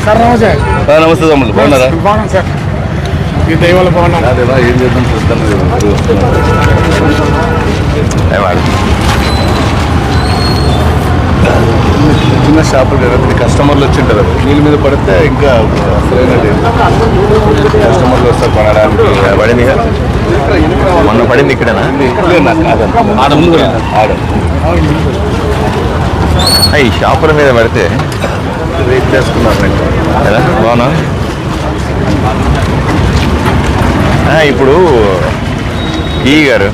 Sir నమస్తే. నమస్తే తమ్ముడు, బాగున్నారా? బాగున్నాను సార్, ఈ దైవాలు బాగున్నాను. అదేలా ఏం చేద్దాం చూస్తాను. చిన్న షాపులు కదా, కస్టమర్లు వచ్చింటారు. నీళ్ళ మీద పడితే ఇంకా అసలైన కస్టమర్లు వస్తారు కొనడానికి. పడింది మొన్న పడింది ఇక్కడేనా? ఆడ ముందు ఆడ ఈ షాపుల మీద పడితే వెయిట్ చేసుకున్నాను కదా. బాగున్నా. ఇప్పుడు ఈ గారు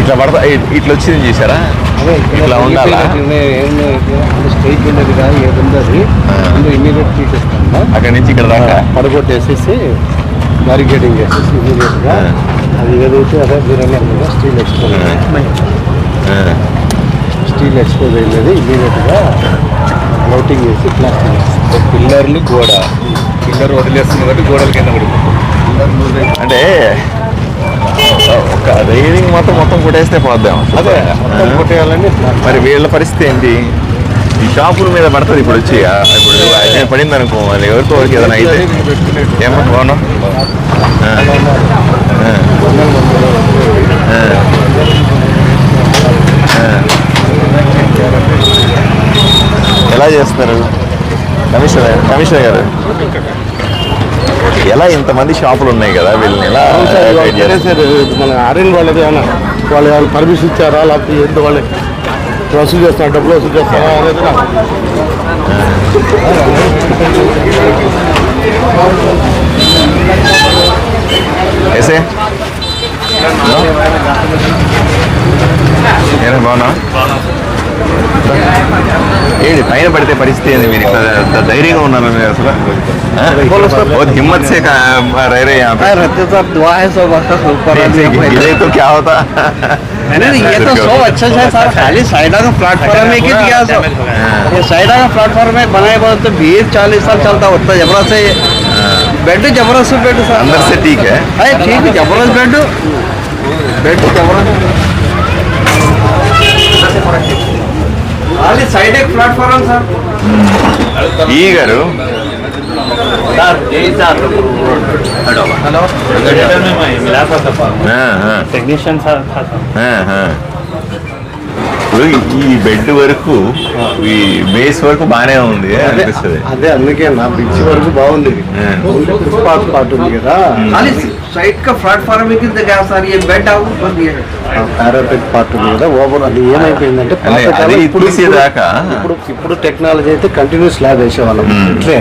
ఇట్లా పడతా, ఇట్లా వచ్చింది చూసారా? ఇట్లా ఉండాలా? స్టేజ్ ఉండేది కాదు, ఏది ఉంది అది ఇమీడియట్ తీసేస్తాను. అక్కడి నుంచి ఇక్కడ దాకా పడగొట్టేసేసి బ్యారికేడింగ్ వేసేసి ఇమీడియట్గా అది ఏదైతే అదే మీరు అన్నారు కదా, స్టీల్ ఎక్స్పోజ్ అయ్యేది ఇమీడియట్గా లౌటింగ్ వేసి ప్లాస్టింగ్ వేసి పిల్లర్లు గోడ పిల్లర్ వదిలేస్తుంది కాబట్టి గోడల కింద పడిపోతుంది. అంటే ఒక రైలింగ్ మొత్తం కొట్టేస్తే పోద్దాం. అదే మొత్తం కొట్టేయాలని. మరి వీళ్ళ పరిస్థితి ఏంటి? ఈ షాపుల మీద పడుతుంది ఇప్పుడు వచ్చి. ఇప్పుడు పడింది అనుకో, అది ఎవరితో వరకు ఏదైనా అయితే ఏమో బాగున్నా. ఎలా చేస్తున్నారు కమిషనర్ గారు? ఎలా ఇంతమంది షాపులు ఉన్నాయి కదా, వీళ్ళని ఎలా? మన ఆర్ఎన్ వాళ్ళది ఏమన్నా వాళ్ళు పర్మిషన్ ఇచ్చారా, లేకపోతే ఏంటి వాళ్ళు వసూలు చేస్తున్నారు, డబ్బులు వసూలు చేస్తారా అనేది ऐसे బాగున్నా. ఏంటి పైన పడితే పరిస్థితి ఏంది? మీరు ఇట్లా ధైర్యంగా ఉన్నారు అసలు? बहुत हिम्मत से रह रहे यहाँ पे। दुआ है सब गिरे तो क्या होता? ये तो सब अच्छा है सर, खाली साइडा का प्लेटफॉर्म में की दिया सब। ये साइडा का प्लेटफॉर्म में बनाए बोले तो 20-40 साल चलता होता जबरदस्त है। बेड जबरदस्त बेड सर, अंदर से ठीक है? ठीक है, जबरदस्त बेड जबरदस्त। साइड एक प्लेटफॉर्म सर। ఈ గారు टेक्नीशियन सर ఇప్పుడు ఈ బెడ్ వరకు ఈ బేస్ వరకు బాగానే ఉంది అనిపిస్తుంది. అదే అందుకే నా బ్రిడ్జ్ వరకు బాగుంది. ఫుట్పాత్ పార్ట్ ఉంది కదా, साइड का प्लेटफॉर्म में कितना गया सर, ये बेड आउट कर दिया है। पैरापेट పార్ట్ ఉంది కదా, ఓవర్ అది ఏమైపోయిందంటే ఇప్పుడు టెక్నాలజీ అయితే కంటిన్యూస్ స్లాబ్ వేసేవాళ్ళం ఇట్లే.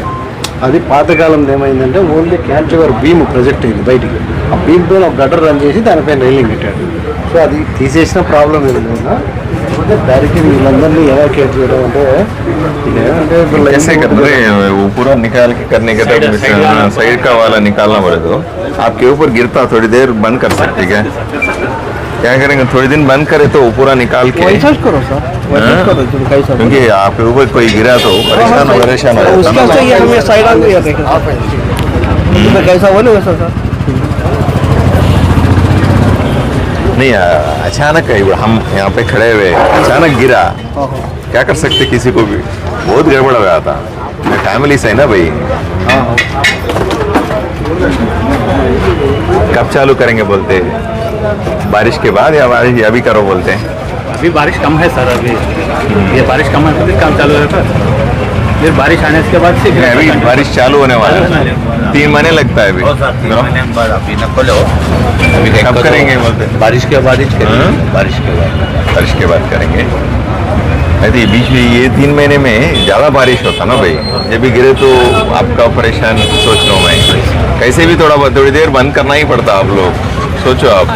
అది పాతకాలం ఏమైందంటే ఓన్లీ క్యాంటిలివర్ బీమ్ ప్రొజెక్ట్ అయింది బయటికి. ఆ బీమ్ పైన ఒక గటర్ రన్ చేసి దానిపైన రైలింగ్ పెట్టాడు. సో అది తీసేసిన ప్రాబ్లం ఏంటంటే डायरेक्टली వీళ్ళందరినీ ఎవాక్యుయేట్ చేయడం అంటే ऐसे करते वो पूरा निकाल के करने के तब साइड का वाला निकालना पड़े तो आपके ऊपर गिरता, थोड़ी देर बंद कर सकते क्या? क्या करेंगे, थोड़ी दिन बंद करे तो पूरा निकाल के करो सर, क्योंकि आपके ऊपर कोई गिरा तो परेशान हो जाता है। कैसा बोले वैसा सर नहीं, अचानक हम यहाँ पे खड़े हुए, अचानक गिरा, क्या कर सकते किसी को भी? बहुत गड़बड़ हो गया था। मैं फैमिली से है ना भाई। कब चालू करेंगे बोलते? बारिश के बाद या बारिश अभी करो बोलते हैं? अभी बारिश कम है सर, अभी ये बारिश कम है तो फिर काम चालू होगा, फिर बारिश आने के बाद से अभी बारिश चालू होने वाला है। 3 महीने लगता है अभी। 3 महीने बाद अभी न खोलो, अभी कब करेंगे बोलते? बारिश के बाद ही बारिश के बाद करेंगे। अरे बीच में ये 3 महीने में ज़्यादा बारिश होता ना भाई, जब भी गिरे तो आपका परेशान सोच रहा हूँ मैं। कैसे भी थोड़ी देर बंद करना ही पड़ता। आप लोग सोचो, आप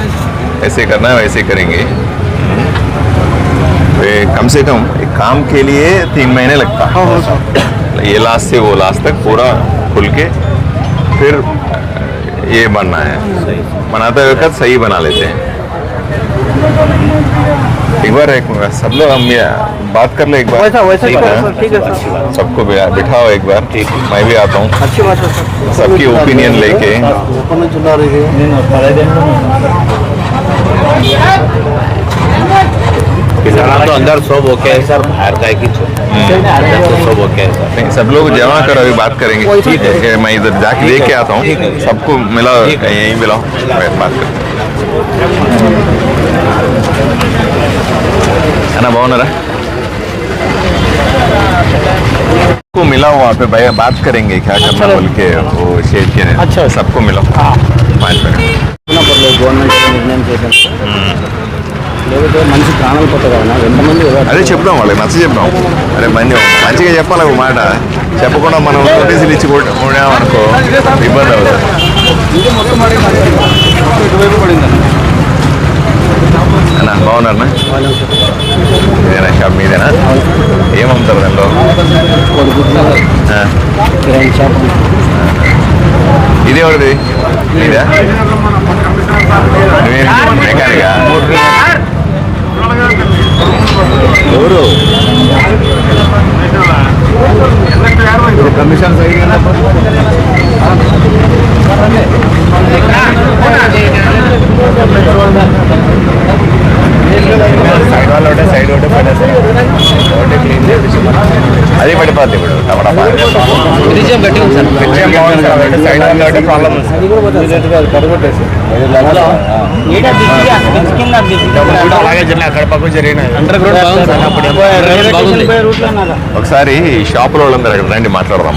ऐसे करना है वैसे करेंगे। कम से कम एक काम के लिए 3 महीने लगता है। ये लास्ट से वो लास्ट तक पूरा खुल के फिर ये बनना है। बनाते वक्त सही बना लेते हैं। एक बार सब लोग हम बात कर ले एक बार। ठीक है सर, सबको बिठाओ एक बार, मैं भी आता हूँ। अच्छी बात है सर, सबकी ओपिनियन लेके। किसान तो अंदर सब ओके है सर, बाहर का की अंदर तो सब ओके है सर। नहीं, सब लोग जमा कर अभी बात करेंगे। ठीक है, मैं इधर जाके देख के आता हूँ, सबको मिला यहीं मिलाओ, बात कर। है ना बावनरा को मिला वहाँ पे भैया, बात करेंगे क्या करना बोल के वो शेर के। अच्छा, सबको मिला 5 मिनट। గవర్నమెంట్ నిర్ణయం చేశాను లేకపోతే మనిషి ప్రాణాలు పోతాయి కదా ఎంతమంది అదే చెప్దాం వాళ్ళకి నచ్చ చెప్దాం. అరే మంచిగా చెప్పాలి ఒక మాట, చెప్పకుండా మనం నోటీసులు ఇచ్చి కొట్టామనుకో ఇబ్బంది అవుతుంది. అన్నా బాగున్నారన్నా? ఇదేనా షాప్ మీదేనా? ఏమమ్ముతారు దాంట్లో? ఇది ఎవరిది? మీదా? మెకానికా? ఎవరు కమిషన్ సైడ్ ఒకటే అది పడిపోద్ది ఇప్పుడు టమాటా ప్రాబ్లమ్ అలాగే జరిగిన అక్కడ పక్కన జరిగిన ఒకసారి షాప్ లో వాళ్ళందరూ అక్కడ రండి మాట్లాడదాం.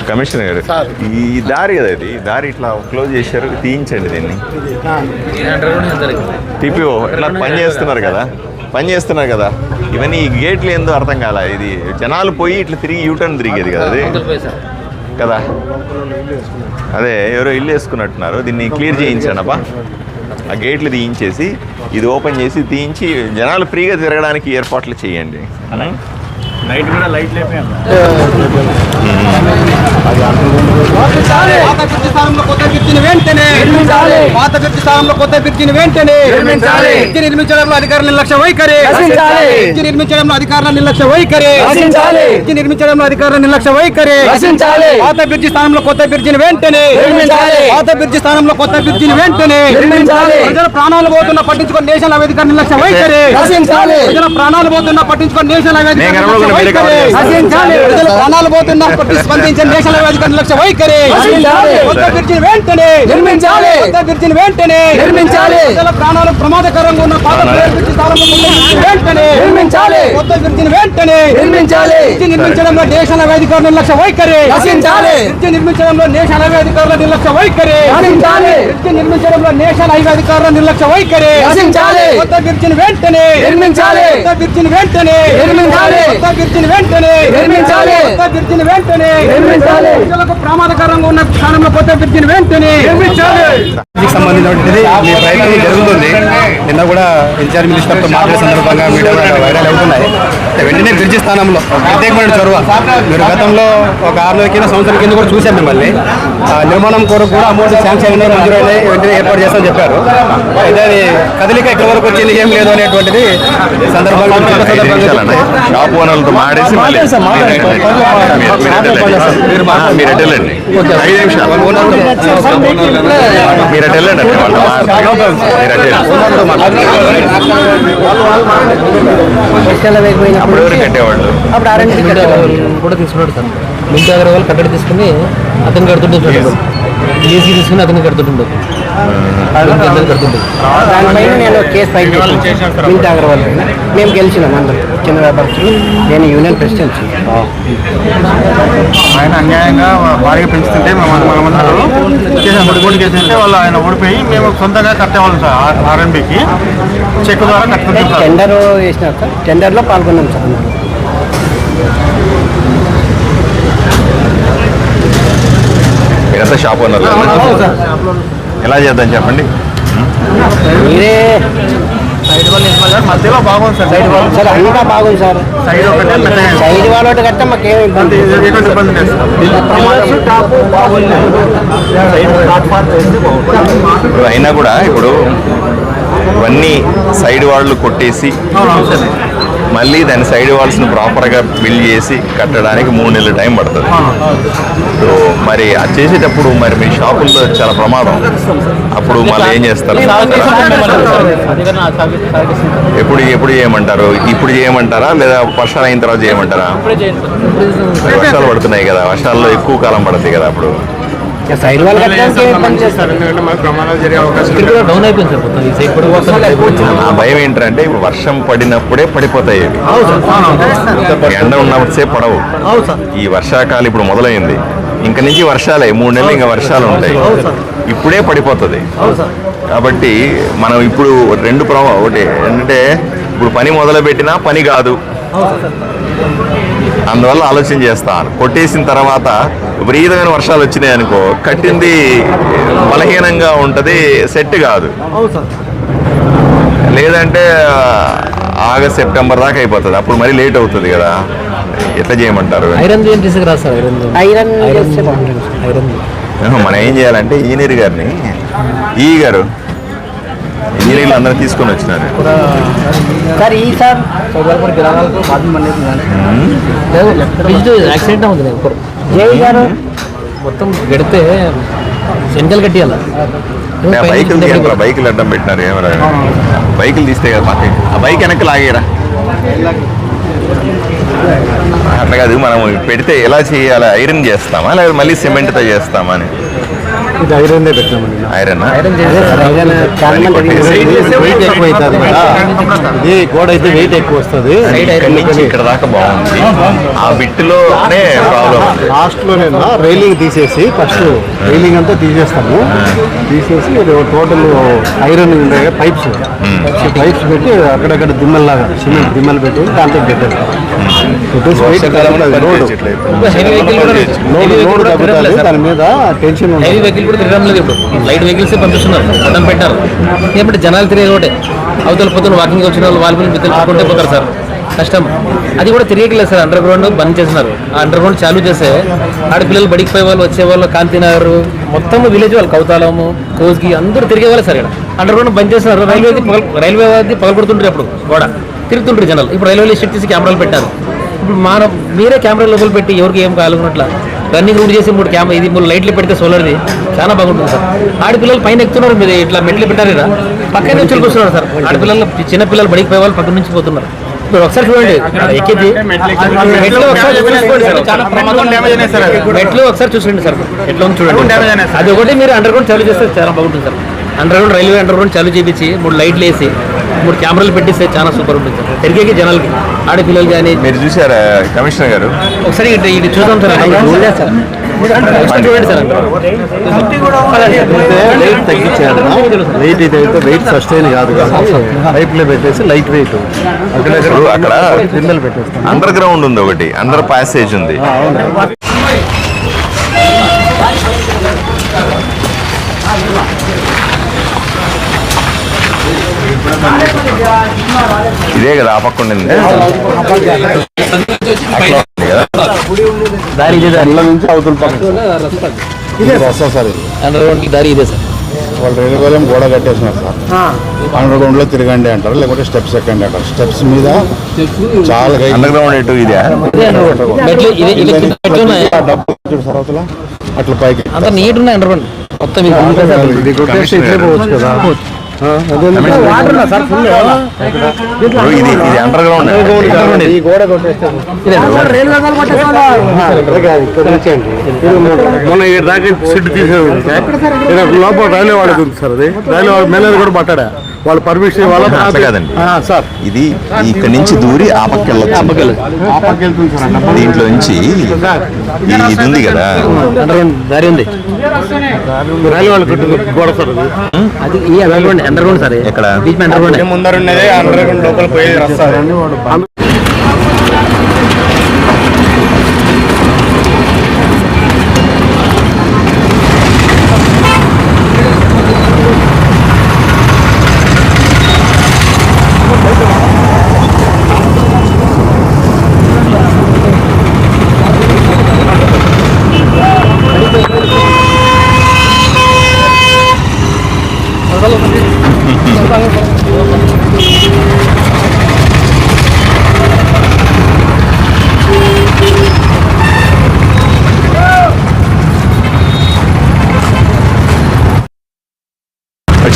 కమిషనర్ గారు, ఈ దారి కదా ఇది, ఈ దారి ఇట్లా క్లోజ్ చేశారు, తీయించండి దీన్ని. టీపీఓ ఇట్లా పని చేస్తున్నారు కదా ఇవన్నీ ఈ గేట్లు ఏందో అర్థం కాల. ఇది జనాలు పోయి ఇట్లా తిరిగి యూటర్న్ తిరిగేది కదా అది కదా. అదే ఎవరో ఇల్లు వేసుకున్నట్టున్నారు, దీన్ని క్లియర్ చేయించాను అబ్బా. ఆ గేట్లు తీయించేసి ఇది ఓపెన్ చేసి తీయించి జనాలు ఫ్రీగా తిరగడానికి ఏర్పాట్లు చేయండి. నైట్ కూడా లైట్ లేపే నిర్మించడంలో అధికారుల నిర్లక్ష్య వైఖరి, నిర్మించడంలో అధికారుల నిర్లక్ష్య వైఖరి, నిర్మించడంలో అధికారుల నిర్లక్ష్య వైఖరి. పాత బ్రిడ్జి స్థానంలో కొత్త బ్రిడ్జిని వెంటనే, పాత బ్రిడ్జి స్థానంలో కొత్త బ్రిడ్జిని వెంటనే. ప్రజల ప్రాణాలు పోతున్నా పట్టించుకొని నేషనల్ అధికారుల నిర్లక్ష్య వైఖరి, ప్రజల ప్రాణాలు పోతున్నా పట్టించుకొని నేషనల్ అధికారుల ప్రజల ప్రాణాలు పోతున్నా స్పందించే నేషనల్ అధికారుల నిర్లక్ష్య వైఖరి. కొత్త బ్రిడ్జిని వెంటనే నిర్మించాలి, కొత్త బ్రిడ్జిని వెంటనే నిర్మించాలి. ప్రజల ప్రాణాలు ప్రమాదకరంగా ఉన్న పాత బ్రిడ్జి స్థానంలో వెంటనే నిర్మించాలి, కొత్త బ్రిడ్జిని వెంటనే నిర్మించాలి. బ్రిడ్జి నిర్మించడంలో నేషనల్ అధికారుల నిర్లక్ష్య వైఖరి రచించాలి, బ్రిడ్జి నిర్మించడంలో నేషనల్ అధికారుల నిర్లక్ష్య వైఖరి రచించాలి, బ్రిడ్జి నిర్మించడంలో నేషనల్ హైవే అధికారుల నిర్లక్ష్య వైఖరి రచించాలి. కొత్త బ్రిడ్జిని వెంటనే నిర్మించాలి, కొత్త బ్రిడ్జిని వెంటనే నిర్మించాలి, కొత్త బ్రిడ్జిని వెంటనే నిర్మించాలి, కొత్త బ్రిడ్జిని వెంటనే నిర్మించాలి. ప్రజలకు ప్రమాదకరంగా ఉన్న స్థానంలో కొత్త బ్రిడ్జిని వెంటనే నిర్మించాలి. సంబంధించినటువంటిది మీ ప్రయత్నం జరుగుతుంది. నిన్న కూడా ఇన్ఛార్జ్ మినిస్టర్తో మాట్లాడే సందర్భంగా మీడియా వైరల్ అవుతున్నాయి. వెంటనే బ్రిడ్జి స్థానంలో ప్రత్యేకమైన చొరవ. మీరు గతంలో ఒక 6 నెలల కింద సంవత్సరం కింద కూడా చూసాం మిమ్మల్ని. నిర్మాణం కొరకు కూడా అమౌంట్ శాంక్షన్ అయినాయి, మంజూరైనాయి, వెంటనే ఏర్పాటు చేస్తామని చెప్పారు. అయితే అది కదలిక ఎక్కడి వరకు వచ్చింది, ఏం లేదు అనేటువంటిది సందర్భంగా అప్పుడు కూడా తీసుకున్నాడు సార్. మిగతా అగర్వాల్ కట్టడి తీసుకుని అతను కడుతుంటే ఈజీ తీసుకుని అతను కడుతుంటుండే కడుతుండే. దానిపైన నేను కేసు ఫైల్ చేశాను మిగతా అగర్వాల్ పైన. మేము గెలిచినాం అందరూ చిన్న వ్యాపారస్తులు. నేను యూనియన్ ప్రెసిడెంట్. ఆయన అన్యాయంగా భారీగా పెంచుతుంటే మనమందరూ ఓటు చేస్తుంటే వాళ్ళు ఆయన ఓడిపోయి మేము సొంతంగా కట్టేవాళ్ళం సార్. ఆర్ఎంబీకి చెక్ ద్వారా కట్టుకుంటాం సార్. టెండర్ వేసినారు సార్, టెండర్లో పాల్గొన్నాం సార్. మీరంతా షాప్ ఓనర్, ఎలా చేద్దాం చెప్పండి. మీరే మధ్యలో బాగుంది సార్. సైడ్ వాళ్ళు సార్ అంతా బాగుంది సార్. సైడ్ ఒకటే సైడ్ వాళ్ళ కట్ట మాకేం ఇబ్బంది ఇబ్బంది లేదు ఇప్పుడు అయినా కూడా ఇప్పుడు ఇవన్నీ సైడ్ వాళ్ళు కొట్టేసి మళ్ళీ దాని సైడ్ వాల్స్ని ప్రాపర్గా బిల్డ్ చేసి కట్టడానికి 3 నెలల టైం పడుతుంది. సో మరి అది చేసేటప్పుడు మరి మీ షాపుల్లో చాలా ప్రమాదం. అప్పుడు మళ్ళీ ఏం చేస్తారు? ఎప్పుడు చేయమంటారు? ఇప్పుడు చేయమంటారా లేదా వర్షాలు అయిన తర్వాత చేయమంటారా? వర్షాలు పడుతున్నాయి కదా, వర్షాల్లో ఎక్కువ కాలం పడుతుంది కదా అప్పుడు. సైడ్ వాళ్ళు ఎందుకంటే మాకు ప్రమాదాలు జరిగే అవకాశం డౌన్ అయిపోయింది సార్ మొత్తం ఈ సైడ్ కూడా. నా భయం ఏంటంటే ఇప్పుడు వర్షం పడినప్పుడే పడిపోతాయి ఇవి. ఎండ ఉన్నప్పుడుసేపు పడవు. ఈ వర్షాకాలం ఇప్పుడు మొదలైంది, ఇంక నుంచి వర్షాలే, 3 నెలలు ఇంకా వర్షాలు ఉంటాయి, ఇప్పుడే పడిపోతుంది. కాబట్టి మనం ఇప్పుడు ఒకటి ఏంటంటే ఇప్పుడు పని మొదలు పెట్టినా పని కాదు, అందువల్ల ఆలోచన చేస్తాను. కొట్టేసిన తర్వాత విపరీతమైన వర్షాలు వచ్చినాయి అనుకో, కట్టింది బలహీనంగా ఉంటుంది, సెట్ కాదు. లేదంటే ఆగస్ట్ సెప్టెంబర్ దాకా అయిపోతుంది, అప్పుడు మరీ లేట్ అవుతుంది కదా. ఎట్లా చేయమంటారు? మనం ఏం చేయాలంటే ఇంజనీర్ గారిని, గారు ఇంజనీర్లు అందరూ తీసుకొని వచ్చినారు. మొత్తం గడితే సెంట్రల్ కట్టియాల బైకులు అడ్డం పెట్టినారు. ఏమరా బైకులు తీస్తే కదా పక్క, ఆ బైక్ వెనక్కి లాగేరా. అట్లా కాదు, మనం పెడితే ఎలా చేయాలి? ఐరన్ చేస్తామా లేదా మళ్ళీ సిమెంట్తో చేస్తామా అని? ఇది ఐరన్ పెట్టామండి. ఐరన్ వెయిట్ ఎక్కువ అవుతుంది కదా, ఇది గోడ అయితే వెయిట్ ఎక్కువ వస్తుంది. ఇక్కడ దాకా బాగుంది, ఆ బిట్టులోనే ప్రాబ్లం. లాస్ట్ లో నేను రైలింగ్ తీసేసి ఫస్ట్ రైలింగ్ అంతా తీసేస్తాము. తీసేసి టోటల్ ఐరన్ పైప్స్ పెట్టి అక్కడక్కడ దిమ్మల్లాగా సిమెంట్ దిమ్మలు పెట్టి దాంట్లో పెట్టేస్తాం. లోడ్ తగ్గుతుంది, దాని మీద టెన్షన్ హెవీ వెహికల్ కూడా తిరగడం లేదు. ఇప్పుడు లైట్ వెహికల్స్ పంపిస్తున్నారు, అడ్డం పెట్టారు. ఏమంటే జనాలు తిరిగే ఒకటే, అవతల పొద్దున వాకింగ్ వచ్చిన వాళ్ళు వాళ్ళ మీద తెలుసుకుంటే పోతారు సార్, కష్టం. అది కూడా తిరగలేదు సార్, అండర్ గ్రౌండ్ బంద్ చేస్తున్నారు. ఆ అండర్ గ్రౌండ్ చాలు చేస్తే ఆడపిల్లలు బడికి పోయే వాళ్ళు, వచ్చేవాళ్ళు, కాంతినగర్ మొత్తం విలేజ్ వాళ్ళు, కౌతాలము, కోస్గి అందరూ తిరిగే వాళ్ళు సార్. ఇక్కడ అండర్ గ్రౌండ్ బంద్ చేస్తున్నారు. రైల్వే పగలగొడుతుంటారు, అప్పుడు కూడా తిరుగుతుంటారు జనాలు. ఇప్పుడు రైల్వే స్టేట్ తీసి కెమెరాలు పెట్టారు. ఇప్పుడు మీరే కెమెరా లోపల పెట్టి ఎవరికి ఏం కావాలన్నట్ల రన్నింగ్ రూట్ చేసి 3 లైట్లు పెడితే సోలర్ది చాలా బాగుంటుంది సార్. ఆడపిల్లలు పైన ఎక్కుతున్నారు, మీరు ఇట్లా మెట్లు పెట్టారు కదా, పక్కనే వచ్చి వస్తున్నారు సార్. ఆడపిల్లలు చిన్నపిల్లలు బడికి పోయే వాళ్ళు పక్కన నుంచి పోతున్నారు. ఇప్పుడు ఒకసారి చూడండి, ఎక్కింది మెట్లు ఒకసారి చూసుకోండి సార్, ఎట్లా ఉంది చూడండి. అది ఒకటి మీరు అండర్ గ్రౌండ్ చాలు చేస్తే చాలా బాగుంటుంది sir. Under ground railway under ground చాలు చేయించి 3 లైట్లు వేసి 3 కెమెరాలు పెట్టిస్తే చాలా సూపర్ ఉంటుంది సార్. తిరిగే జనాలకి, ఆడపిల్లలు కానీ. మీరు చూసారా కమిషనర్ గారు? ఒకసారి ఇది చూద్దాం సార్, చూడండి సార్. వెయిట్ తగ్గించారు. వెయిట్ ఇది అయితే వెయిట్ సస్టైన్ కాదు కదా, పైప్లో పెట్టేసి లైట్ వెయిట్ అక్కడ పిల్లలు పెట్టేస్తాం. అండర్ గ్రౌండ్ ఉంది, ఒకటి అండర్ ప్యాసేజ్ ఉంది. ఇదే కదా ఆ పక్క ఉండింది దారి ఇదే, దారి నుంచి అవతల పక్క ఇదే వస్తా సార్. అండర్ గ్రౌండ్కి దారి ఇదే సార్. వాళ్ళు రైల్వేలం గోడ కట్టేసినారు సార్. అండర్ గ్రౌండ్ లో తిరగండి అంటారు, లేకపోతే స్టెప్స్ ఎక్కండి అంటారు. స్టెప్స్ మీద చాలా అండర్ గ్రౌండ్ ఎటు ఇదే సార్, అవతల అట్లా పైకి అంత నీట్ ఉన్నాయి అండర్ గ్రౌండ్ మొత్తం. ఇది కొట్టేసి ఇట్లే పోవచ్చు కదా. ఇది అండర్ గ్రౌండ్. ఈ గోడ కొట్టేస్తే మొన్న ఈ దాకా సిట్ తీసేది లోపల రైల్వే వాళ్ళకి ఉంది సార్. అది రైల్వే వాళ్ళ మేనేజర్ కూడా పట్టాడా, వాళ్ళు పర్మిషన్ ఇవ్వాలి కాదండి సార్. ఇది ఇక్కడ నుంచి దూరి ఆ పక్క వెళ్ళొచ్చు. దీంట్లో నుంచి ఇది ఉంది కదా దారి ఉంది, రైల్వే వాళ్ళు కట్టింది గోడ సార్. అది ఈ అండర్ గ్రౌండ్ సార్. ఎక్కడ అండర్ గ్రౌండ్ ముందర ఉన్నదే అండర్ గ్రౌండ్ లోపల పోయేది వస్తారు.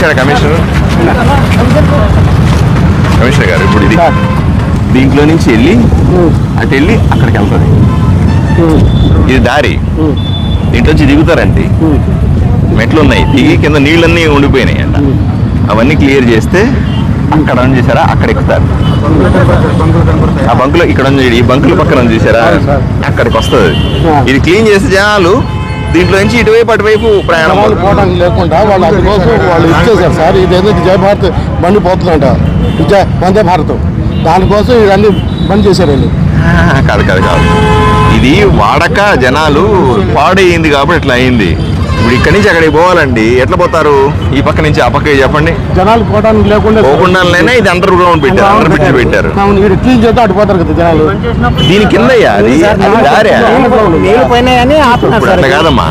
వచ్చాడా కమిషనర్? కమిషనర్ గారు ఇప్పుడు ఇది దీంట్లో నుంచి వెళ్ళి అటు వెళ్ళి అక్కడికి వెళ్తుంది. ఇది దారి. దీంట్లోంచి దిగుతారండి, మెట్లు ఉన్నాయి, దిగి కింద నీళ్ళన్నీ ఉండిపోయినాయి అంట. అవన్నీ క్లియర్ చేస్తే అక్కడ చూసారా, అక్కడ ఎక్కుతారు. ఆ బంకులో ఇక్కడ ఈ బంకుల పక్కన చూసారా, అక్కడికి వస్తుంది. ఇది క్లీన్ చేస్తే జనాలు దీంట్లో నుంచి ఇటువైపు అటువైపు ప్రయాణం పోవడానికి లేకుండా వాళ్ళు అందుకోసం వాళ్ళు ఇచ్చేసారు సార్. ఇది ఏదో జయ భారత్ బండి పోతుందంట, వందే భారత్, దానికోసం ఇవన్నీ బంద్ చేశారండి. కాదు కాదు కాదు, ఇది వాడక జనాలు పాడైంది కాబట్టి ఇట్లా అయింది. ఇప్పుడు ఇక్కడి నుంచి అక్కడికి పోవాలండి, ఎట్లా పోతారు? ఈ పక్క నుంచి ఆ పక్క చెప్పండి. జనాలు పోవడానికి లేకుండా పోకుండానే ఇది అండర్ గ్రౌండ్ పెట్టారు, అండర్ బ్రిడ్జ్ పెట్టారు. క్లీన్ చేస్తే అటు పోతారు కదా జనాలు. దీని కింద అది దారే అట్లా కాదమ్మా,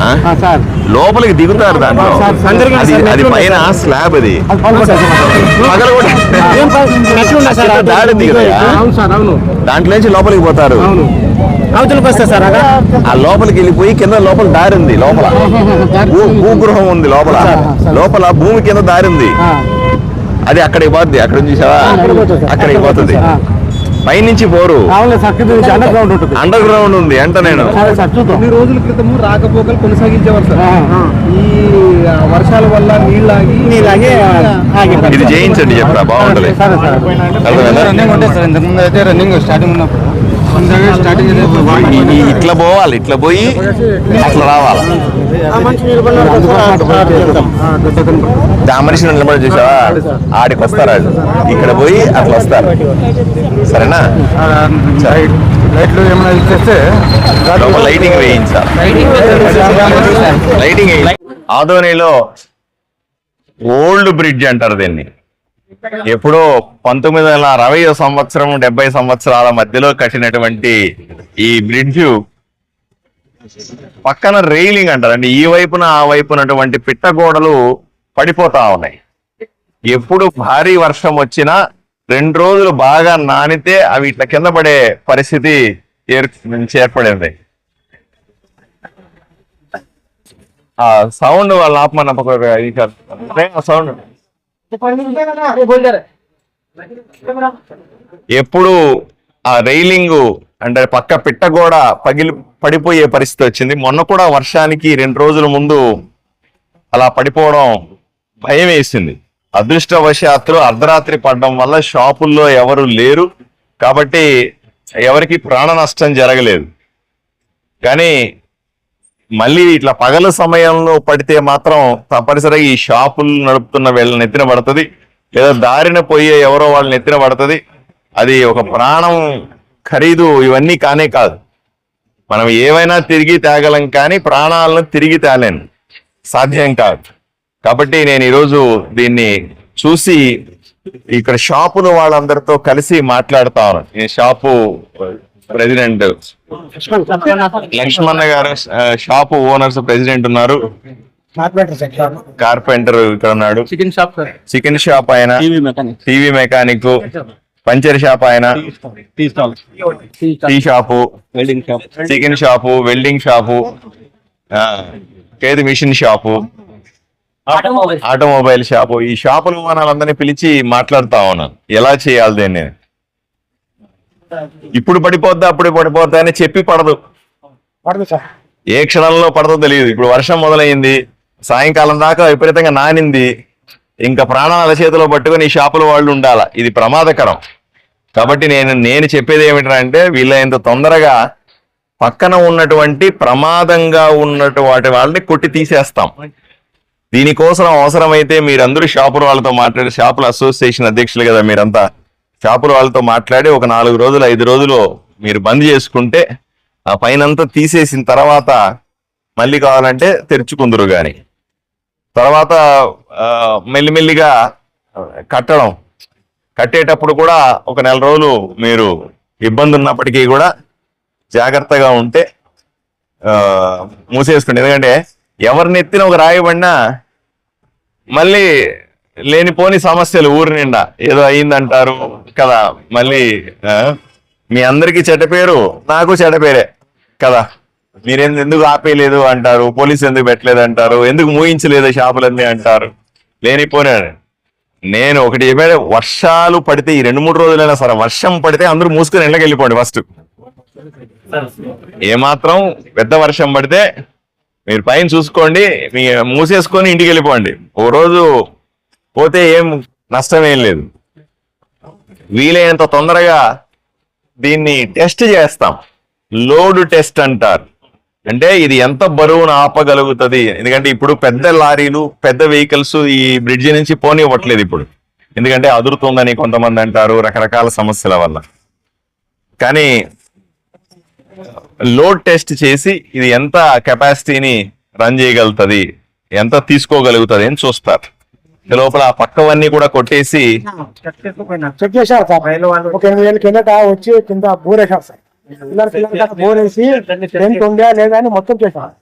లోపలికి దిగుతారు దాంట్లో. అది పైన స్లాబ్, అది దాడి దిగుతాయా, దాంట్లో నుంచి లోపలికి పోతారు. ఆ లోపలికి వెళ్ళిపోయి కింద లోపల దారి ఉంది, లోపల భూగృహం ఉంది, లోపల లోపల భూమి కింద దారి ఉంది. అది అక్కడికి పోద్ది, అక్కడ చూసావా, అక్కడికి పోతుంది. పైనుంచి పోరు, అండర్ గ్రౌండ్ ఉంది అంట. నేను కొన్ని రోజుల క్రితము రాకపోకలు కొనసాగించేవారు సార్. ఈ వర్షాల వల్ల నీళ్ళాగి ఇది చేయించండి చెప్తా, బాగుంటది. రన్నింగ్ స్టార్టింగ్ ఉన్నప్పుడు ఇట్లా పోవాలి, ఇట్లా పోయి అట్లా రావాలి. ఆ మనిషి నిలబడి చూసావా, ఆడికి వస్తారు వాళ్ళు, ఇక్కడ పోయి అట్లా వస్తారు. సరేనా? లైట్లు ఏమైనా ఇచ్చేస్తే లైటింగ్ వేయించాలి. లైటింగ్ ఆదోనిలో ఓల్డ్ బ్రిడ్జ్ అంటారు దీన్ని. ఎప్పుడో 1960 సంవత్సరం 70 సంవత్సరాల మధ్యలో కట్టినటువంటి ఈ బ్రిడ్జ్ పక్కన రైలింగ్ అంటారు. అంటే ఈ వైపున ఆ వైపునటువంటి పిట్టగోడలు పడిపోతా ఉన్నాయి. ఎప్పుడు భారీ వర్షం వచ్చినా 2 రోజులు బాగా నానితే అవి ఇట్లా కింద పడే పరిస్థితి ఏర్పడింది. ఆ సౌండ్ వాళ్ళ ఆపమన్న సౌండ్ ఎప్పుడు ఆ రైలింగ్ అంటే పక్క పిట్టగోడ పడిపోయే పరిస్థితి వచ్చింది. మొన్న కూడా వర్షానికి 2 రోజుల ముందు అలా పడిపోవడం భయం వేసింది. అదృష్టవశాత్తు అర్ధరాత్రి పడడం వల్ల షాపుల్లో ఎవరు లేరు కాబట్టి ఎవరికి ప్రాణ నష్టం జరగలేదు. కానీ మళ్ళీ ఇట్లా పగల సమయంలో పడితే మాత్రం తప్పనిసరిగా ఈ షాపులు నడుపుతున్న వీళ్ళని ఎత్తిన పడుతుంది, లేదా దారిన పోయే ఎవరో వాళ్ళని ఎత్తిన పడుతుంది. అది ఒక ప్రాణం ఖరీదు ఇవన్నీ కానే కాదు. మనం ఏవైనా తిరిగి తేగలం కానీ ప్రాణాలను తిరిగి తేలేను, సాధ్యం కాదు. కాబట్టి నేను ఈరోజు దీన్ని చూసి ఇక్కడ షాపులు వాళ్ళందరితో కలిసి మాట్లాడుతాను. ఈ షాపు ప్రెసిడెంట్ లక్ష్మణ గారు, షాపు ఓనర్స్ ప్రెసిడెంట్ ఉన్నారు, కార్పెంటర్ ఇక్కడ ఉన్నాడు, చికెన్ షాప్ ఆయన, టీవీ మెకానిక్, పంచర్ షాప్ ఆయన, tea shop, chicken shop, welding shop, కేది మిషన్ షాపు, ఆటోమొబైల్ షాపు. ఈ షాపుల వాళ్ళందరినీ పిలిచి మాట్లాడుతా ఉన్నాను ఎలా చేయాలి దీన్ని. ఇప్పుడు పడిపోద్దా అప్పుడు పడిపోద్దా అని చెప్పి పడదు, ఏ క్షణంలో పడదో తెలియదు. ఇప్పుడు వర్షం మొదలైంది, సాయంకాలం దాకా విపరీతంగా నానింది, ఇంకా ప్రాణాల చేతిలో పట్టుకొని ఈ షాపుల వాళ్ళు ఉండాలా, ఇది ప్రమాదకరం. కాబట్టి నేను చెప్పేది ఏమిటంటే వీళ్ళంత తొందరగా పక్కన ఉన్నటువంటి ప్రమాదంగా ఉన్నటువంటి వాటి వాళ్ళని కొట్టి తీసేస్తాం. దీనికోసం అవసరమైతే మీరందరూ షాపుల వాళ్ళతో మాట్లాడి, షాపుల అసోసియేషన్ అధ్యక్షులు కదా మీరంతా, షాపుల వాళ్ళతో మాట్లాడి ఒక 4 రోజులు 5 రోజులు మీరు బంద్ చేసుకుంటే ఆ పైనంతా తీసేసిన తర్వాత మళ్ళీ కావాలంటే తెరుచుకుందరు. కానీ తర్వాత మెల్లిమెల్లిగా కట్టేటప్పుడు కూడా ఒక 4 రోజులు మీరు ఇబ్బంది ఉన్నప్పటికీ కూడా జాగ్రత్తగా ఉంటే మూసేసుకోండి. ఎందుకంటే ఎవరిని ఎత్తిన ఒక రాయబడినా మళ్ళీ లేనిపోని సమస్యలు ఊరి నిండా ఏదో అయిందంటారు కదా, మళ్ళీ మీ అందరికీ చెడ్డ పేరు, నాకు చెడ్డ పేరే కదా. మీరేం ఎందుకు ఆపేయలేదు అంటారు, పోలీసు ఎందుకు పెట్టలేదు అంటారు, ఎందుకు మూయించలేదు షాపులన్నీ అంటారు. లేనిపోయినాడు. నేను ఒకటి చెప్పాడు, వర్షాలు పడితే ఈ 2-3 రోజులైనా సరే వర్షం పడితే అందరూ మూసుకొని ఇళ్ళకి వెళ్ళిపోండి. ఫస్ట్ ఏమాత్రం పెద్ద వర్షం పడితే మీరు పైన చూసుకోండి, మీ మూసేసుకొని ఇంటికి వెళ్ళిపోండి. ఓ రోజు పోతే ఏం నష్టం ఏం లేదు. వీలైనంత తొందరగా దీన్ని టెస్ట్ చేస్తాం. లోడ్ టెస్ట్ అంటారు. అంటే ఇది ఎంత బరువును ఆపగలుగుతుంది. ఎందుకంటే ఇప్పుడు పెద్ద లారీలు, పెద్ద వెహికల్స్ ఈ బ్రిడ్జి నుంచి పోనివ్వట్లేదు ఇప్పుడు, ఎందుకంటే అదురుతుందని కొంతమంది అంటారు, రకరకాల సమస్యల వల్ల. కానీ లోడ్ టెస్ట్ చేసి ఇది ఎంత కెపాసిటీని రన్ చేయగలుగుతుంది, ఎంత తీసుకోగలుగుతుంది అని చూస్తారు. లోపల ఆ పక్కవన్నీ కూడా కొట్టేసి చెక్ చేశారు సార్. ఒక 8,000 కిందట వచ్చి కింద బోరేశారు సార్. బోరేసి టెంట్ ఉందా లేదా అని మొత్తం చేశారు.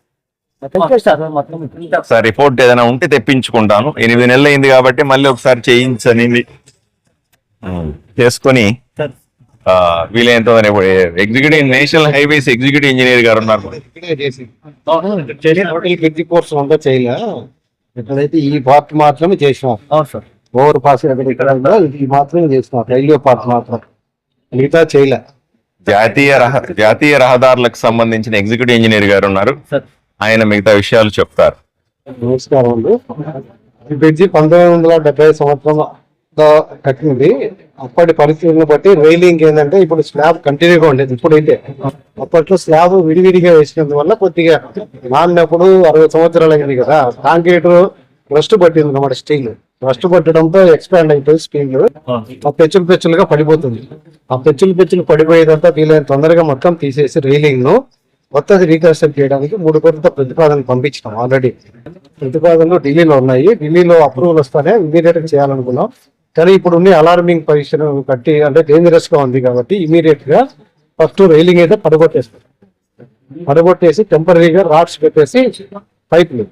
సార్ రిపోర్ట్ ఏదైనా ఉంటే తెప్పించుకుంటాను. 8 నెలలు అయింది కాబట్టి మళ్ళీ ఒకసారి చేయించని చేసుకొని వీలైనంత executive national highways executive engineer గారు ఉన్నారు. కోర్స్ అంతా చేయలే, ఇక్కడైతే ఈ పార్ట్ మాత్రమే చేసినాం. ఓవర్ పాస్ ఇక్కడ ఈ మాత్రమే చేసినాం, రైల్వే పార్ట్ మాత్రం, మిగతా చేయలే. జాతీయ రహదారులకు సంబంధించిన ఎగ్జిక్యూటివ్ ఇంజనీర్ గారు ఉన్నారు, ఆయన మిగతా విషయాలు చెప్తారు. నమస్కారం అండి. ఈ బ్రిడ్జి 1970 సంవత్సరంలో కట్టింది. అప్పటి పరిస్థితులను బట్టి రైలింగ్ ఏంటంటే ఇప్పుడు స్లాబ్ కంటిన్యూగా ఉండేది. ఇప్పుడైతే అప్పట్లో స్లాబ్ విడివిడిగా వేసినందువల్ల కొద్దిగా నాన్నప్పుడు 60 సంవత్సరాలు అయింది కదా, కాంక్రీట్ రస్ట్ పట్టింది అన్నమాట. స్టీల్ రస్ట్ పట్టడంతో ఎక్స్పాండ్ అయిపోయి స్పీడ్ ఆ పెచ్చులుగా పడిపోతుంది. ఆ పెచ్చులు పడిపోయేదంతా వీలైన తొందరగా మొత్తం తీసేసి రైలింగ్ ను కొత్తది రీకన్స్ట్రక్ట్ చేయడానికి 3 కోట్లతో ప్రతిపాదన పంపించినాం. ఆల్రెడీ ప్రతిపాదనలు ఢిల్లీలో ఉన్నాయి. ఢిల్లీలో అప్రూవల్ వస్తానే ఇమీడియట్ గా చేయాలనుకున్నాం. కానీ ఇప్పుడు అలార్మింగ్ పొజిషన్ కట్టి అంటే డేంజరస్ గా ఉంది కాబట్టి ఇమీడియట్ గా ఫస్ట్ రైలింగ్ అయితే పడగొట్టేసి టెంపరీగా రాడ్స్ పెట్టేసి పైపులు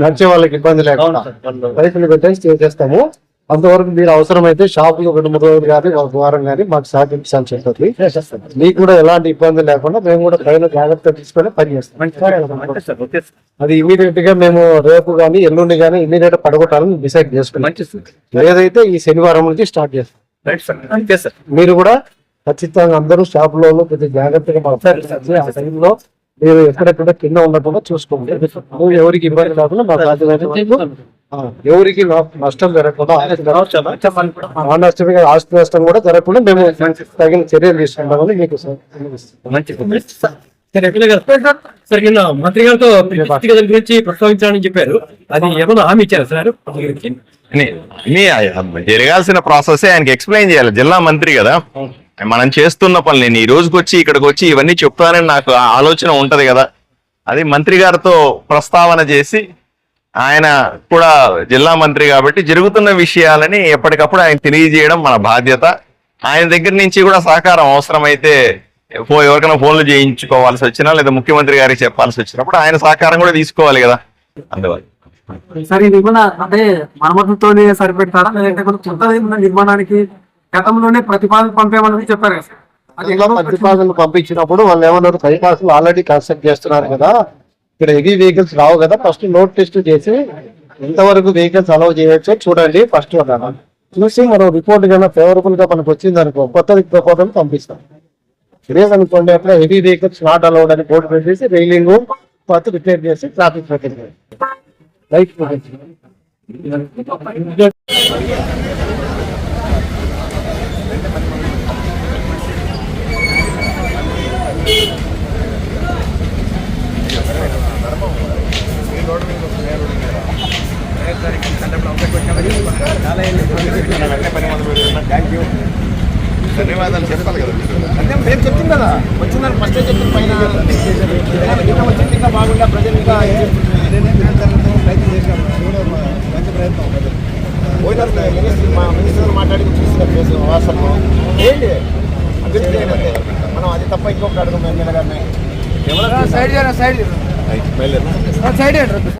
నడిచే వాళ్ళకి ఇబ్బంది లేకుండా పైపులు పెట్టేసి చేస్తాము. అంతవరకు మీరు అవసరమైతే షాపులు 2-3 రోజులు కానీ ఒక వారం కానీ మాకు సహకరించాల్సి ఉంటుంది. మీకు కూడా ఎలాంటి ఇబ్బంది లేకుండా మేము కూడా పైన జాగ్రత్త తీసుకొని పనిచేస్తాం. అది ఇమీడియట్ గా మేము రేపు కానీ ఎల్లుండి కానీ ఇమీడియట్ పడగొట్టాలని డిసైడ్ చేసుకున్నాం. ఏదైతే ఈ శనివారం నుంచి స్టార్ట్ చేస్తాం. మీరు కూడా ఖచ్చితంగా అందరూ షాపులో కొద్దిగా జాగ్రత్తగా ఆ టైంలో మీరు ఎక్కడెక్కడ కింద ఉండకుండా చూసుకోండి. ఎవరికి ఇబ్బంది లేకుండా మా బాధ్యత, ఎవరికి నష్టం జరగకుండా, ఆస్తి నష్టం కూడా జరగకుండా మేము తగిన చర్యలు తీసుకుంటామని మీకు మంత్రి గారితో వ్యక్తిగత గురించి ప్రస్తావించాలని చెప్పారు. అది ఏమన్నా హామీ ఇచ్చారు సార్? జరగాల్సిన ప్రాసెస్ ఆయనకి ఎక్స్ప్లెయిన్ చేయాలి. జిల్లా మంత్రి కదా, మనం చేస్తున్న పని. నేను ఈ రోజుకి వచ్చి ఇక్కడికి వచ్చి ఇవన్నీ చెప్తానని నాకు ఆలోచన ఉంటది కదా, అది మంత్రి గారితో ప్రస్తావన చేసి, ఆయన కూడా జిల్లా మంత్రి కాబట్టి జరుగుతున్న విషయాలని ఎప్పటికప్పుడు ఆయన తెలియజేయడం మన బాధ్యత. ఆయన దగ్గర నుంచి కూడా సహకారం అవసరమైతే ఎవరికైనా ఫోన్లు చేయించుకోవాల్సి వచ్చినా లేదా ముఖ్యమంత్రి గారికి చెప్పాల్సి వచ్చినప్పుడు ఆయన సహకారం కూడా తీసుకోవాలి కదా. అందువల్ల సార్ ఇది కూడా అంటే మరమ్మతులతోనే సరిపెడతారా లేదంటే కొత్త నిర్మాణానికి గతంలోనే ప్రతిపాదన పంపేమని చెప్పారు కదా? ప్రతిపాదనలు పంపించినప్పుడు వాళ్ళు ఏమన్నారు, బైపాస్ ఆల్రెడీ కన్స్ట్రక్ట్ చేస్తున్నారు కదా, ఇక్కడ హెవీ వెహికల్స్ రావు కదా, ఫస్ట్ లోడ్ టెస్ట్ చేసి ఎంతవరకు వెహికల్స్ అలౌ చేయొచ్చో చూడండి ఫస్ట్ అన్నాను. చూసి మనం రిపోర్ట్ కన్నా ఫేవరబుల్ గా మనకు వచ్చింది అనుకో కొత్త ప్రపోజల్ పంపిస్తాం. లేదనుకోండి అట్లా హెవీ వెహికల్స్ నాట్ అలౌడ్ అని బోర్డు పెట్టేసి రైలింగ్ కొత్త రిపేర్ చేసి ట్రాఫిక్ పెట్టింది లైట్ ధన్యవాదాలు చెప్పాలి కదా. నేను చెప్తుంది కదా, వచ్చిందని ఫస్ట్ చెప్తుంది పైన వచ్చింది ఇంకా బాగుండా ప్రజలు ఇంకా ప్రయత్నం చేసినాం. మంచి ప్రయత్నం పోయినారు మా మినిస్టర్ మాట్లాడి చూసిన ప్లేస్ వాసన ఏంటి అభివృద్ధి అయినట్టే. మనం అది తప్ప ఇంకొక అడుగు ఎమ్మెల్యే గారిని సైడ్